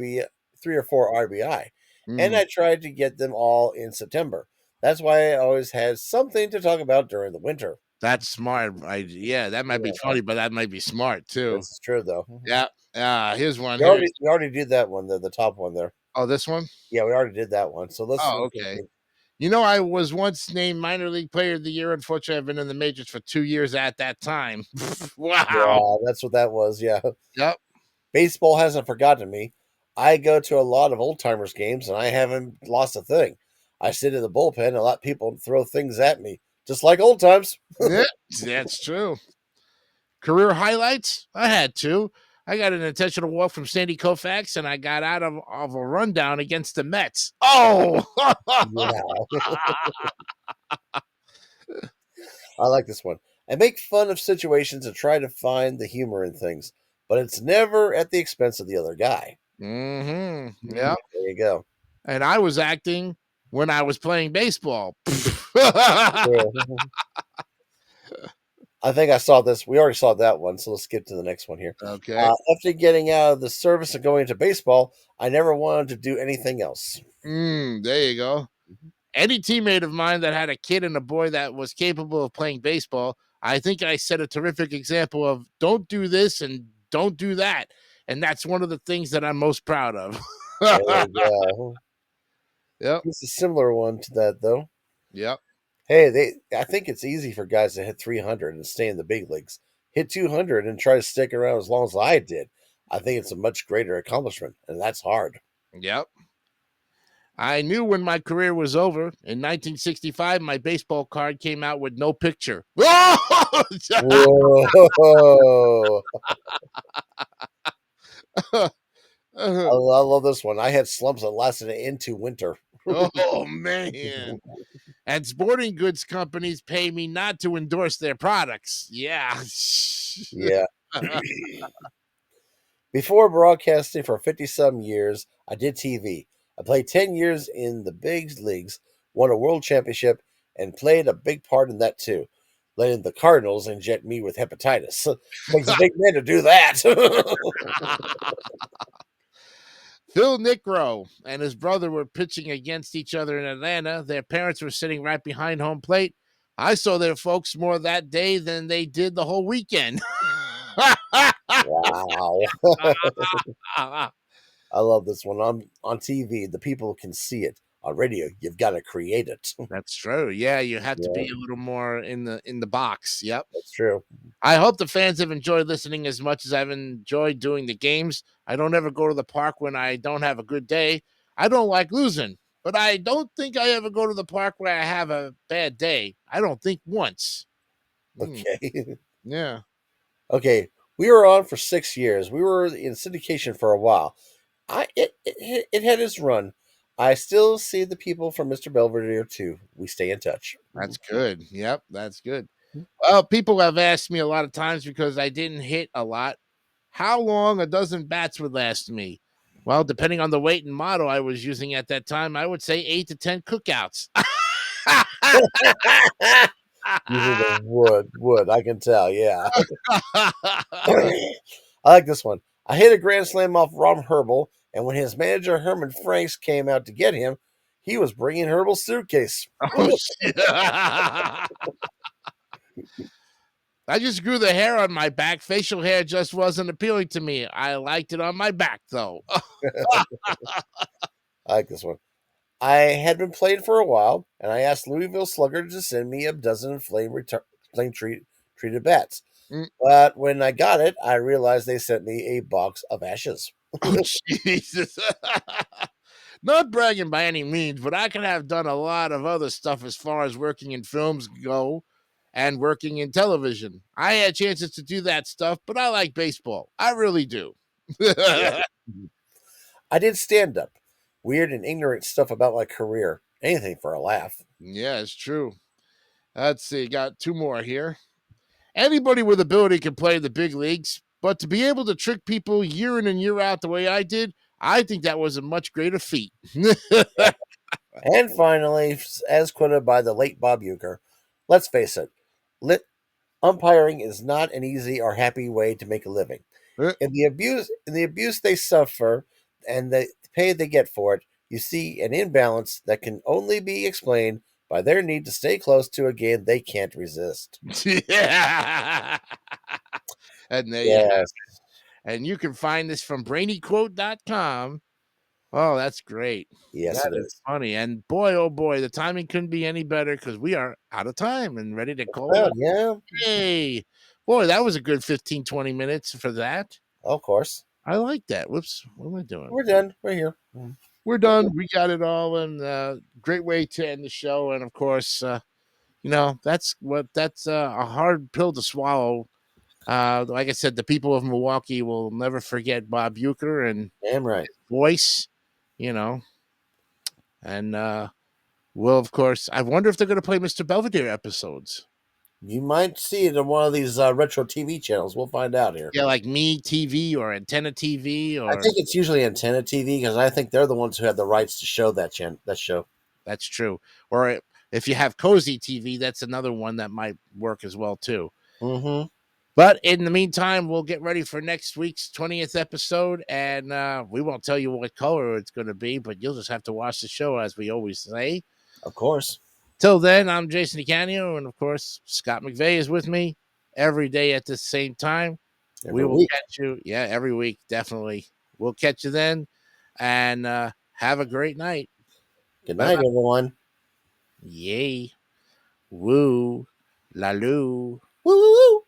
RBI, and I tried to get them all in September. That's why I always had something to talk about during the winter. That's smart. Yeah, that might be funny, but that might be smart too. This is true, though. Yeah. Here's one. We already did that one, the top one there. Oh, this one? Yeah, we already did that one. So let's. Oh, okay. You know, I was once named minor league player of the year. Unfortunately, I've been in the majors for 2 years at that time. Wow. Yeah, that's what that was. Yeah. Yep. Baseball hasn't forgotten me. I go to a lot of old timers games and I haven't lost a thing. I sit in the bullpen and let people throw things at me, just like old times. Yeah, that's true. Career highlights? I had 2. I got an intentional walk from Sandy Koufax, and I got out of a rundown against the Mets. Oh! I like this one. I make fun of situations and try to find the humor in things, but it's never at the expense of the other guy. Mm-hmm. Yeah. There you go. And I was acting when I was playing baseball. Yeah. I think I saw this. We already saw that one, so let's skip to the next one here. Okay. After getting out of the service and going into baseball, I never wanted to do anything else. There you go. Any teammate of mine that had a kid and a boy that was capable of playing baseball, I think I set a terrific example of don't do this and don't do that. And that's one of the things that I'm most proud of. Yeah, Yep. it's a similar one to that though. Yep. Hey, I think it's easy for guys to hit 300 and stay in the big leagues. Hit 200 and try to stick around as long as I did. I think it's a much greater accomplishment, and that's hard. Yep. I knew when my career was over. In 1965, my baseball card came out with no picture. Whoa! I love this one. I had slumps that lasted into winter. Oh, man. And sporting goods companies pay me not to endorse their products. Yeah. Yeah. Before broadcasting for 50 some years, I did TV. I played 10 years in the big leagues, won a world championship, and played a big part in that too, letting the Cardinals inject me with hepatitis. Takes a big man to do that. Phil Nickrow and his brother were pitching against each other in Atlanta. Their parents were sitting right behind home plate. I saw their folks more that day than they did the whole weekend. Wow. I love this one. On TV, the people can see it. On radio, you've got to create it. That's true. Yeah, you have to Yeah, be a little more in the box. Yep. that's true. I hope the fans have enjoyed listening as much as I've enjoyed doing the games. I don't ever go to the park when I don't have a good day. I don't like losing, but I don't think I ever go to the park where I have a bad day. I don't think once. Okay. Yeah. Okay. We were on for 6 years. We were in syndication for a while. It had its run. I still see the people from Mr. Belvedere too. We stay in touch. That's good. Yep, that's good. Well, people have asked me a lot of times because I didn't hit a lot, how long a dozen bats would last me. Well, depending on the weight and model I was using at that time, I would say 8 to 10 cookouts. Using the wood. I can tell. Yeah. I like this one. I hit a grand slam off Ron Herbal, and when his manager Herman Franks came out to get him, he was bringing Herbal's suitcase. Oh, shit. I just grew the hair on my back. Facial hair just wasn't appealing to me. I liked it on my back, though. I like this one. I had been playing for a while, and I asked Louisville Slugger to send me a dozen treated bats. Mm. But when I got it, I realized they sent me a box of ashes. Oh, Jesus. Not bragging by any means, but I could have done a lot of other stuff as far as working in films go and working in television. I had chances to do that stuff, but I like baseball. I really do. Yeah. I did stand up. Weird and ignorant stuff about my career. Anything for a laugh. Yeah, it's true. Let's see. Got two more here. Anybody with ability can play in the big leagues, but to be able to trick people year in and year out the way I did, I think that was a much greater feat. And finally, as quoted by the late Bob Uecker, let's face it, umpiring is not an easy or happy way to make a living. In the abuse they suffer and the pay they get for it, you see an imbalance that can only be explained by their need to stay close to a game they can't resist. Yeah. And there you have Yes, it. And you can find this from brainyquote.com. Oh, that's great. yes, That it is is. funny. And boy, oh boy, the timing couldn't be any better because we are out of time and ready to call it. Well, yeah, Hey, boy, that was a good 15, 20 minutes for that. of course. I like that. Whoops. What am I doing? We're done. We're here. We're done. We got it all. And great way to end the show. And of course, that's a hard pill to swallow. Like I said, the people of Milwaukee will never forget Bob Uecker and Damn right. voice, and will, of course, I wonder if they're going to play Mr. Belvedere episodes. You might see it on one of these retro TV channels. We'll find out here. Yeah, like Me TV or Antenna TV. Or I think it's usually Antenna TV because I think they're the ones who have the rights to show that show. That's true. Or if you have Cozy TV, that's another one that might work as well too. Mm-hmm. But in the meantime, we'll get ready for next week's 20th episode, and we won't tell you what color it's going to be, but you'll just have to watch the show, as we always say. Of course. Till then, I'm Jason DeCanio, and of course, Scott McVay is with me every day at the same time. We Every will week. catch you, every week, definitely. We'll catch you then, and have a great night. Good Bye night, bye. everyone. Yay. Woo. La-loo. Woo, woo, woo.